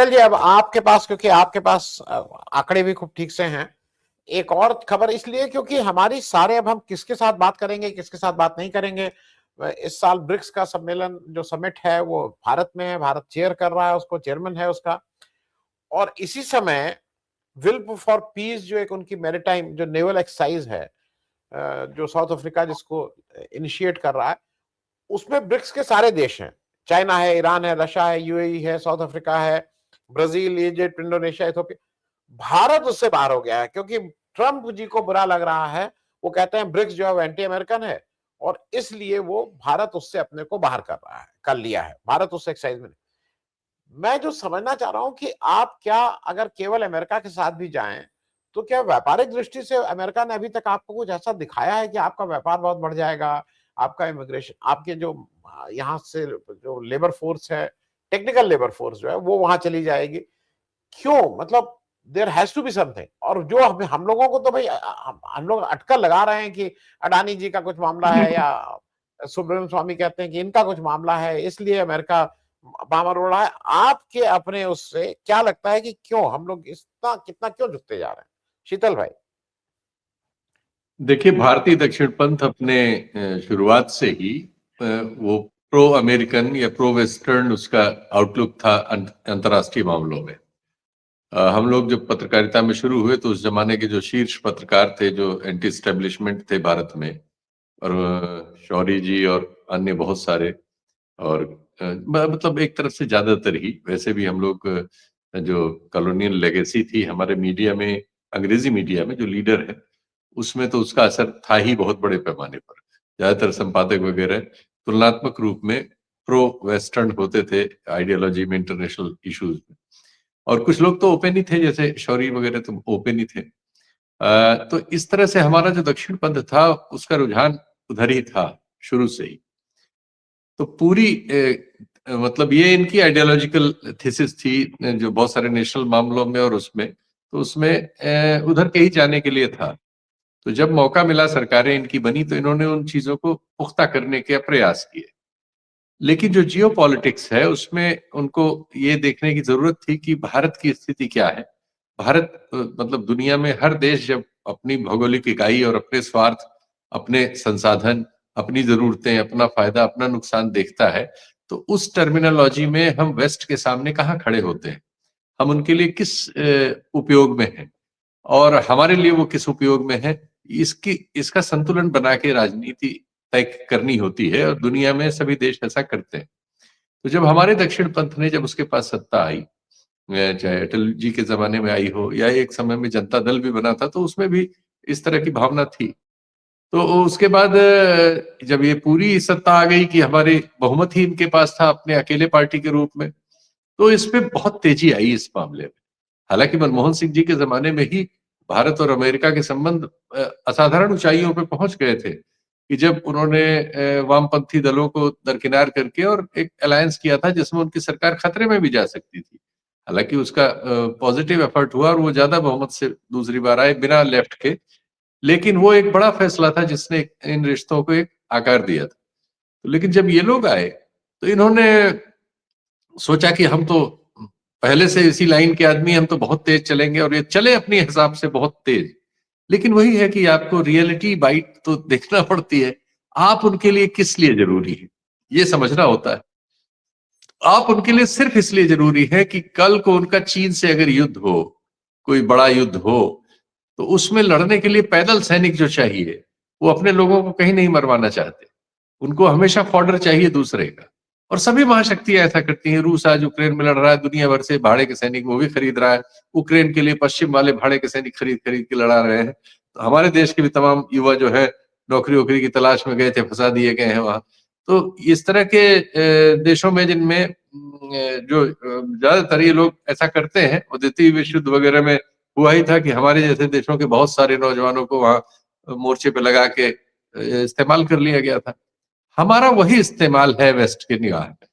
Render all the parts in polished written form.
शीतल जी, अब आपके पास, क्योंकि आपके पास आंकड़े भी खूब ठीक से हैं, एक और खबर इसलिए क्योंकि हमारी सारे, अब हम किसके साथ बात करेंगे, किसके साथ बात नहीं करेंगे। इस साल ब्रिक्स का सम्मेलन, जो समिट है, वो भारत में है, भारत चेयर कर रहा है उसको, चेयरमैन है उसका। और इसी समय विल फॉर पीस, जो एक उनकी मैरिटाइम जो नेवल एक्सरसाइज है, जो साउथ अफ्रीका जिसको इनिशिएट कर रहा है, उसमें ब्रिक्स के सारे देश हैं। चाइना है, ईरान है, रशिया है, यूएई है, साउथ अफ्रीका है, Brazil, Egypt, Indonesia, Ethiopia. Bharat उससे बाहर हो गया है क्योंकि ट्रंप जी को बुरा लग रहा है। वो कहते हैं ब्रिक्स जो है वो एंटी अमेरिकन है, और इसलिए वो भारत उससे अपने को बाहर कर रहा है, कर लिया है भारत उससे एक्साइज में। मैं जो समझना चाह रहा हूं कि आप क्या, अगर केवल अमेरिका के साथ भी जाएं, तो क्या व्यापारिक दृष्टि से अमेरिका ने अभी तक आपको कुछ ऐसा दिखाया है कि आपका व्यापार बहुत बढ़ जाएगा, आपका इमिग्रेशन, आपके जो यहाँ से जो लेबर फोर्स है, टेक्निकल लेबर फोर्स जो है वो वहां चली जाएगी? क्यों, मतलब there has to be something. और जो हम लोगों को तो भाई हम लोग अटकल लगा रहे हैं कि अडानी जी का कुछ मामला है, या सुब्रमण्यम स्वामी कहते हैं कि इनका कुछ मामला है, इसलिए अमेरिका बामर उड़ रहा है। आपके अपने उससे क्या लगता है कि क्यों हम लोग इतना कितना क्यों झुकते जा रहे हैं, शीतल भाई? देखिए, भारतीय दक्षिण पंथ अपने शुरुआत से ही वो प्रो अमेरिकन या प्रो वेस्टर्न उसका आउटलुक था अंतर्राष्ट्रीय मामलों में। हम लोग जब पत्रकारिता में शुरू हुए तो उस जमाने के जो शीर्ष पत्रकार थे, जो एंटी स्टैब्लिशमेंट थे भारत में, और शौरी जी और अन्य बहुत सारे, और मतलब एक तरफ से ज्यादातर ही, वैसे भी हम लोग जो कॉलोनियल लेगेसी थी हमारे मीडिया में, अंग्रेजी मीडिया में जो लीडर है, उसमें तो उसका असर था ही बहुत बड़े पैमाने पर। ज्यादातर संपादक वगैरह तुलनात्मक रूप में प्रो वेस्टर्न होते थे आइडियोलॉजी में, इंटरनेशनल इश्यूज में, और कुछ लोग तो ओपन ही थे, जैसे शौरी वगैरह तो ओपन ही थे। तो इस तरह से हमारा जो दक्षिण पंथ था उसका रुझान उधर ही था शुरू से ही। तो पूरी मतलब ये इनकी आइडियोलॉजिकल थीसिस थी, जो बहुत सारे नेशनल मामलों में और उसमें, तो उसमें उधर के ही जाने के लिए था। तो जब मौका मिला, सरकारें इनकी बनी, तो इन्होंने उन चीजों को पुख्ता करने के प्रयास किए। लेकिन जो जियो पॉलिटिक्स है उसमें उनको ये देखने की जरूरत थी कि भारत की स्थिति क्या है। भारत मतलब दुनिया में हर देश जब अपनी भौगोलिक इकाई और अपने स्वार्थ, अपने संसाधन, अपनी जरूरतें, अपना फायदा, अपना नुकसान देखता है, तो उस टर्मिनोलॉजी में हम वेस्ट के सामने कहाँ खड़े होते हैं, हम उनके लिए किस उपयोग में हैं, और हमारे लिए वो किस उपयोग में है, इसका संतुलन बना के राजनीति तय करनी होती है, और दुनिया में सभी देश ऐसा करते हैं। तो जब हमारे दक्षिण पंथ ने, जब उसके पास सत्ता आई, चाहे अटल जी के जमाने में आई हो या एक समय में जनता दल भी बना था, तो उसमें भी इस तरह की भावना थी। तो उसके बाद जब ये पूरी सत्ता आ गई कि हमारे बहुमत ही इनके पास था अपने अकेले पार्टी के रूप में, तो इस पे बहुत तेजी आई इस मामले में। हालांकि मनमोहन सिंह जी के जमाने में ही भारत और अमेरिका के संबंध असाधारण ऊंचाइयों पर पहुंच गए थे, कि जब उन्होंने वामपंथी दलों को दरकिनार करके और एक अलायंस किया था जिसमें उनकी सरकार खतरे में भी जा सकती थी। हालांकि उसका पॉजिटिव एफर्ट हुआ और वो ज्यादा बहुमत से दूसरी बार आए बिना लेफ्ट के, लेकिन वो एक बड़ा फैसला था जिसने इन रिश्तों को एक आकार दिया था। तो लेकिन जब ये लोग आए तो इन्होंने सोचा कि हम तो पहले से इसी लाइन के आदमी, हम तो बहुत तेज चलेंगे, और ये चले अपने हिसाब से बहुत तेज। लेकिन वही है कि आपको रियलिटी बाइट तो देखना पड़ती है, आप उनके लिए किस लिए जरूरी है ये समझना होता है। आप उनके लिए सिर्फ इसलिए जरूरी है कि कल को उनका चीन से अगर युद्ध हो, कोई बड़ा युद्ध हो, तो उसमें लड़ने के लिए पैदल सैनिक जो चाहिए, वो अपने लोगों को कहीं नहीं मरवाना चाहते, उनको हमेशा फॉर्डर चाहिए दूसरे का। और सभी महाशक्तियां ऐसा करती हैं। रूस आज यूक्रेन में लड़ रहा है, दुनिया भर से भाड़े के सैनिक वो भी खरीद रहा है। यूक्रेन के लिए पश्चिम वाले भाड़े के सैनिक खरीद खरीद के लड़ा रहे हैं। तो हमारे देश के भी तमाम युवा जो है नौकरी वोकरी की तलाश में गए थे, फंसा दिए गए हैं वहां। तो इस तरह के देशों में जिनमें जो ज्यादातर ये लोग ऐसा करते हैं, और द्वितीय विश्व युद्ध वगैरह में हुआ ही था कि हमारे जैसे देशों के बहुत सारे नौजवानों को वहां मोर्चे पे लगा के इस्तेमाल कर लिया गया था। हमारा वही इस्तेमाल है वेस्ट की निगाह में,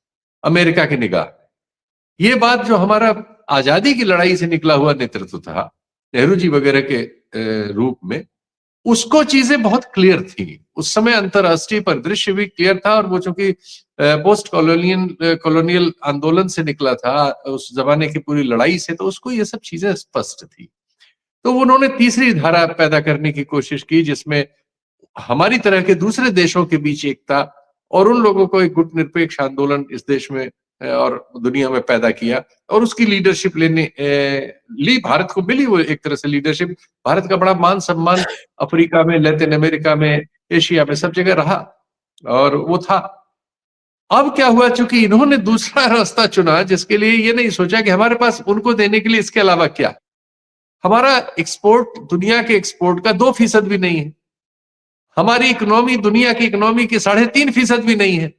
अमेरिका की निगाह में। ये बात जो हमारा आजादी की लड़ाई से निकला हुआ नेतृत्व था, नेहरू जी वगैरह के रूप में, उसको चीजें बहुत क्लियर थी उस समय, अंतरराष्ट्रीय परिदृश्य भी क्लियर था, और वो चूंकि पोस्ट कॉलोनियल आंदोलन से निकला था, उस जमाने की पूरी लड़ाई से, तो उसको ये सब चीजें स्पष्ट थी। तो उन्होंने तीसरी धारा पैदा करने की कोशिश की, जिसमें हमारी तरह के दूसरे देशों के बीच एकता, और उन लोगों को एक गुट निरपेक्ष आंदोलन इस देश में और दुनिया में पैदा किया, और उसकी लीडरशिप ली, भारत को मिली वो एक तरह से लीडरशिप। भारत का बड़ा मान सम्मान अफ्रीका में, लैटिन अमेरिका में, एशिया में, सब जगह रहा, और वो था। अब क्या हुआ, चूंकि इन्होंने दूसरा रास्ता चुना, जिसके लिए ये नहीं सोचा कि हमारे पास उनको देने के लिए इसके अलावा क्या। हमारा एक्सपोर्ट दुनिया के एक्सपोर्ट का 2% भी नहीं है, हमारी इकोनॉमी दुनिया की इकोनॉमी की 3.5% भी नहीं है।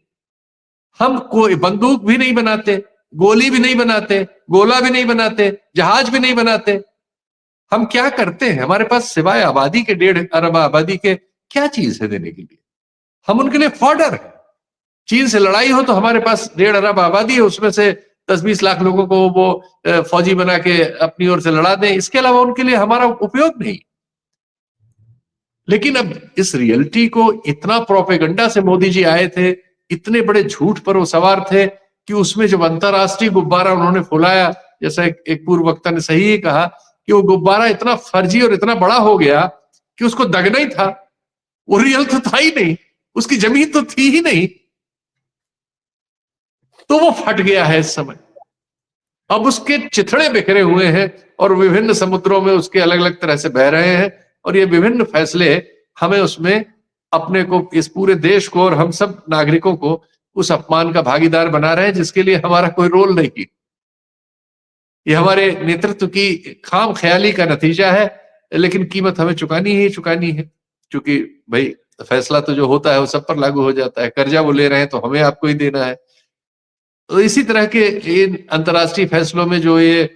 हम कोई बंदूक भी नहीं बनाते, गोली भी नहीं बनाते, गोला भी नहीं बनाते, जहाज भी नहीं बनाते। हम क्या करते हैं? हमारे पास सिवाय आबादी के 1.5 अरब आबादी के क्या चीज है देने के लिए? हम उनके लिए फॉर्डर है। चीन से लड़ाई हो तो हमारे पास 1.5 अरब आबादी है, उसमें से 10-20 लाख लोगों को वो फौजी बना के अपनी ओर से लड़ा दें, इसके अलावा उनके लिए हमारा उपयोग नहीं। लेकिन अब इस रियलिटी को इतना प्रोपेगेंडा से मोदी जी आए थे, इतने बड़े झूठ पर वो सवार थे कि उसमें जब अंतरराष्ट्रीय गुब्बारा उन्होंने फुलाया, जैसा एक पूर्व वक्ता ने सही कहा कि वो गुब्बारा इतना फर्जी और इतना बड़ा हो गया कि उसको दगना ही था, वो रियल तो था ही नहीं, उसकी जमीन तो थी ही नहीं, तो वो फट गया है इस समय। अब उसके चिथड़े बिखरे हुए हैं और विभिन्न समुद्रों में उसके अलग अलग तरह से बह रहे हैं, और ये विभिन्न फैसले हमें उसमें अपने को, इस पूरे देश को और हम सब नागरिकों को उस अपमान का भागीदार बना रहे हैं, जिसके लिए हमारा कोई रोल नहीं। ये हमारे नेतृत्व की खाम ख्याली का नतीजा है, लेकिन कीमत हमें चुकानी ही चुकानी है, क्योंकि भाई फैसला तो जो होता है वो सब पर लागू हो जाता है। कर्जा वो ले रहे हैं तो हमें आपको ही देना है। तो इसी तरह के इन अंतर्राष्ट्रीय फैसलों में जो ये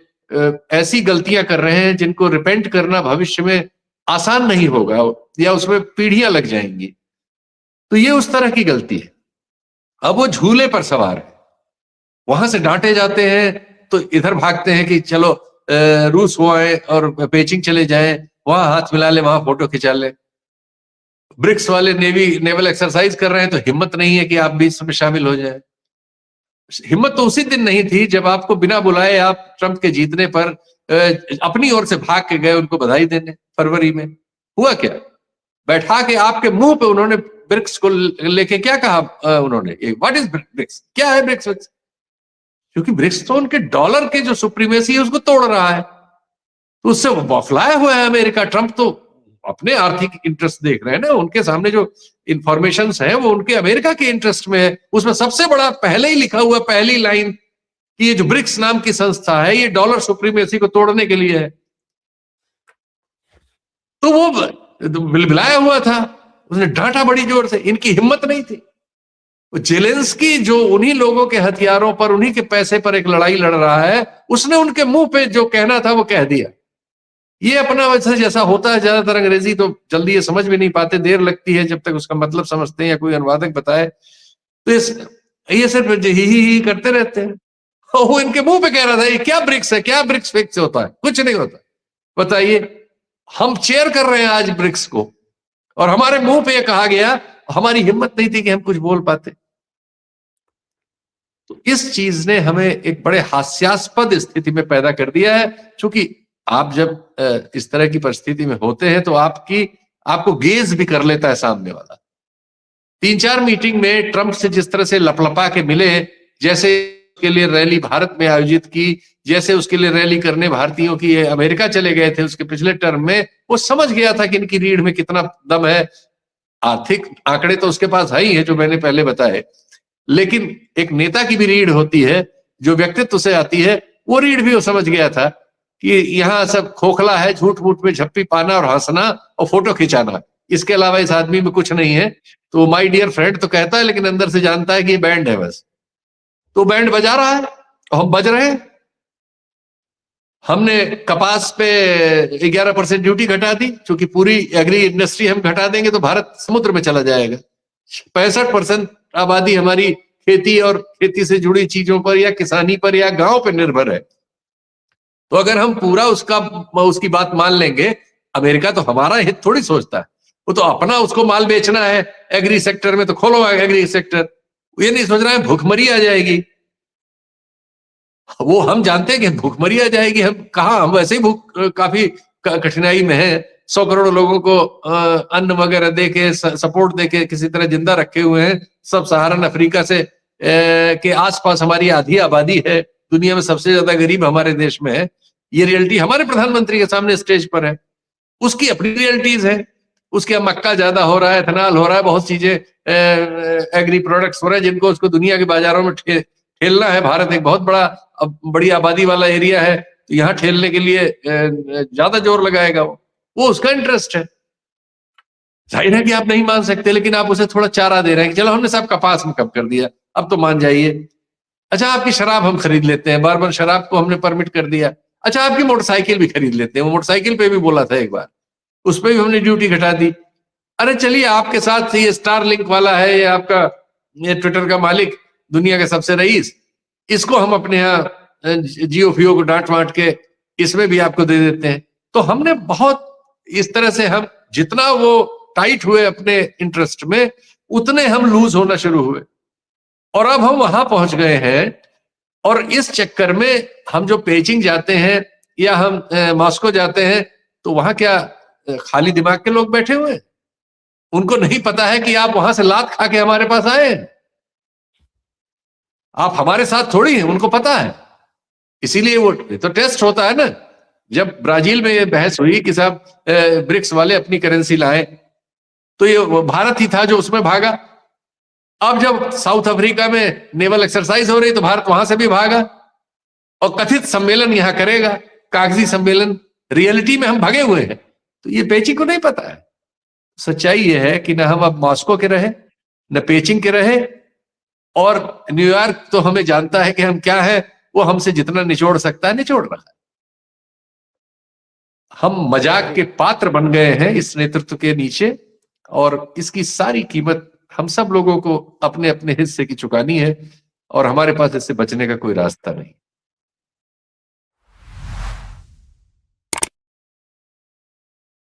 ऐसी गलतियां कर रहे हैं जिनको रिपेंट करना भविष्य में आसान नहीं होगा, या उसमें पीढ़ियां लग जाएंगी, तो ये उस तरह की गलती है। अब वो झूले पर सवार है, वहां से डांटे जाते हैं तो इधर भागते हैं कि चलो रूस हो आए और पेचिंग चले जाएं, वहां हाथ मिला ले, वहां फोटो खिंचा ले। ब्रिक्स वाले नेवल एक्सरसाइज कर रहे हैं तो हिम्मत नहीं है कि आप भी इसमें शामिल हो जाए। हिम्मत तो उसी दिन नहीं थी जब आपको बिना बुलाए आप ट्रंप के जीतने पर अपनी ओर से भाग के गए उनको बधाई देने फरवरी में। हुआ क्या? बैठा के आपके मुंह पे उन्होंने ब्रिक्स को लेके क्या कहा उन्होंने, व्हाट इज ब्रिक्स, क्या है ब्रिक्स? क्योंकि ब्रिक्स तो उनके डॉलर के जो सुप्रीमेसी है उसको तोड़ रहा है, तो उससे बौखलाया हुआ है अमेरिका। ट्रंप तो अपने आर्थिक इंटरेस्ट देख रहे हैं ना, उनके सामने जो इंफॉर्मेशन है वो उनके अमेरिका के इंटरेस्ट में है। उसमें सबसे बड़ा पहले ही लिखा हुआ पहली लाइन कि ये जो ब्रिक्स नाम की संस्था है ये डॉलर सुप्रीमेसी को तोड़ने के लिए है। तो वो बिलबिलाया हुआ था, उसने डांटा बड़ी जोर से, इनकी हिम्मत नहीं थी। जेलेंस्की जो उन्हीं लोगों के हथियारों पर, उन्हीं के पैसे पर एक लड़ाई लड़ रहा है, उसने उनके मुंह पे जो कहना था वो कह दिया। ये अपना वैसे जैसा होता है, ज्यादातर अंग्रेजी तो जल्दी ये समझ भी नहीं पाते, देर लगती है जब तक उसका मतलब समझते हैं या कोई अनुवादक बताए, तो ये सिर्फ ही करते रहते हैं। वो इनके मुंह पे कह रहा था ये क्या ब्रिक्स है, क्या ब्रिक्स फिक्स होता है, कुछ नहीं होता। बताइए, हम चेयर कर रहे हैं आज ब्रिक्स को, और हमारे मुंह पे ये कहा गया, हमारी हिम्मत नहीं थी कि हम कुछ बोल पाते। तो इस चीज ने हमें एक बड़े हास्यास्पद स्थिति में पैदा कर दिया है। क्योंकि आप जब इस तरह की परिस्थिति में होते हैं तो आपको गेज भी कर लेता है सामने वाला। 3-4 मीटिंग में ट्रंप से जिस तरह से लपलपा के मिले, जैसे उसके लिए रैली भारत में आयोजित की, जैसे उसके लिए रैली करने भारतीयों की अमेरिका चले गए थे उसके पिछले टर्म में, वो समझ गया था कि इनकी रीढ़ में कितना दम है। आर्थिक आंकड़े तो उसके पास है ही है जो मैंने पहले बताए, लेकिन एक नेता की भी रीढ़ होती है जो व्यक्तित्व से आती है, वो रीढ़ भी वो समझ गया था कि यहाँ सब खोखला है, झूठ मूठ में झप्पी पाना और हंसना और फोटो खिंचाना, इसके अलावा इस आदमी में कुछ नहीं है। तो माय डियर फ्रेंड तो कहता है, लेकिन अंदर से जानता है कि ये बैंड है बस। तो बैंड बजा रहा है और हम बज रहे हैं। हमने कपास पे 11% ड्यूटी घटा दी, क्योंकि पूरी एग्री इंडस्ट्री हम घटा देंगे तो भारत समुद्र में चला जाएगा। 65% आबादी हमारी खेती और खेती से जुड़ी चीजों पर या किसानी पर या गांव पर निर्भर है। तो अगर हम पूरा उसकी बात मान लेंगे, अमेरिका तो हमारा हित थोड़ी सोचता है, वो तो अपना उसको माल बेचना है एग्री सेक्टर में, तो खोलो एग्री सेक्टर। ये नहीं सोच रहा है भूखमरी आ जाएगी। वो हम जानते हैं कि भूखमरी आ जाएगी, हम कहा, हम वैसे ही काफी कठिनाई में है। 100 करोड़ लोगों को अन्न वगैरह देके, सपोर्ट देके किसी तरह जिंदा रखे हुए हैं। सब सहारन अफ्रीका से के आसपास हमारी आधी आबादी है, दुनिया में सबसे ज्यादा गरीब हमारे देश में है। ये रियलिटी हमारे प्रधानमंत्री के सामने स्टेज पर है, उसकी अपनी रियलिटीज है। उसके यहाँ मक्का ज्यादा हो रहा है, एथेनॉल हो रहा है, बहुत चीजें एग्री प्रोडक्ट्स हो रहे हैं जिनको उसको दुनिया के बाजारों में ठेलना है। भारत एक बहुत बड़ी आबादी वाला एरिया है, तो यहाँ ठेलने के लिए ज्यादा जोर लगाएगा वो उसका इंटरेस्ट है। जाहिर है कि आप नहीं मान सकते, लेकिन आप उसे थोड़ा चारा दे रहे हैं कि चलो हमने सब कपास में कम कर दिया, अब तो मान जाइए। अच्छा, आपकी शराब हम खरीद लेते हैं, बार बार शराब को हमने परमिट कर दिया। अच्छा, आपकी मोटरसाइकिल भी खरीद लेते हैं, वो मोटरसाइकिल पे भी बोला था एक बार, उस पर भी हमने ड्यूटी घटा दी। अरे चलिए, आपके साथ ये स्टारलिंक वाला है, ये आपका ये ट्विटर का मालिक, दुनिया के सबसे रईस, इसको हम अपने यहाँ जियो फियो को डांट वांट के इसमें भी आपको दे देते हैं। तो हमने बहुत इस तरह से, हम जितना वो टाइट हुए अपने इंटरेस्ट में, उतने हम लूज होना शुरू हुए। और अब हम वहां पहुंच गए हैं, और इस चक्कर में हम जो पेचिंग जाते हैं या हम मॉस्को जाते हैं, तो वहां क्या खाली दिमाग के लोग बैठे हुए हैं? उनको नहीं पता है कि आप वहां से लात खा के हमारे पास आए हैं। आप हमारे साथ थोड़ी हैं, उनको पता है। इसीलिए वो तो टेस्ट होता है ना। जब ब्राजील में ये बहस हुई कि साहब ब्रिक्स वाले अपनी करेंसी लाए, तो ये भारत ही था जो उसमें भागा। अब जब साउथ अफ्रीका में नेवल एक्सरसाइज हो रही, तो भारत वहां से भी भागा, और कथित सम्मेलन यहां करेगा, कागजी सम्मेलन। रियलिटी में हम भगे हुए हैं। तो ये पेचिंग को नहीं पता है। सच्चाई ये है कि ना हम अब मॉस्को के रहे, न पेचिंग के रहे, और न्यूयॉर्क तो हमें जानता है कि हम क्या है, वो हमसे जितना निचोड़ सकता है निचोड़ रहा है। हम मजाक के पात्र बन गए हैं इस नेतृत्व के नीचे, और इसकी सारी कीमत हम सब लोगों को अपने अपने हिस्से की चुकानी है, और हमारे पास इससे बचने का कोई रास्ता नहीं।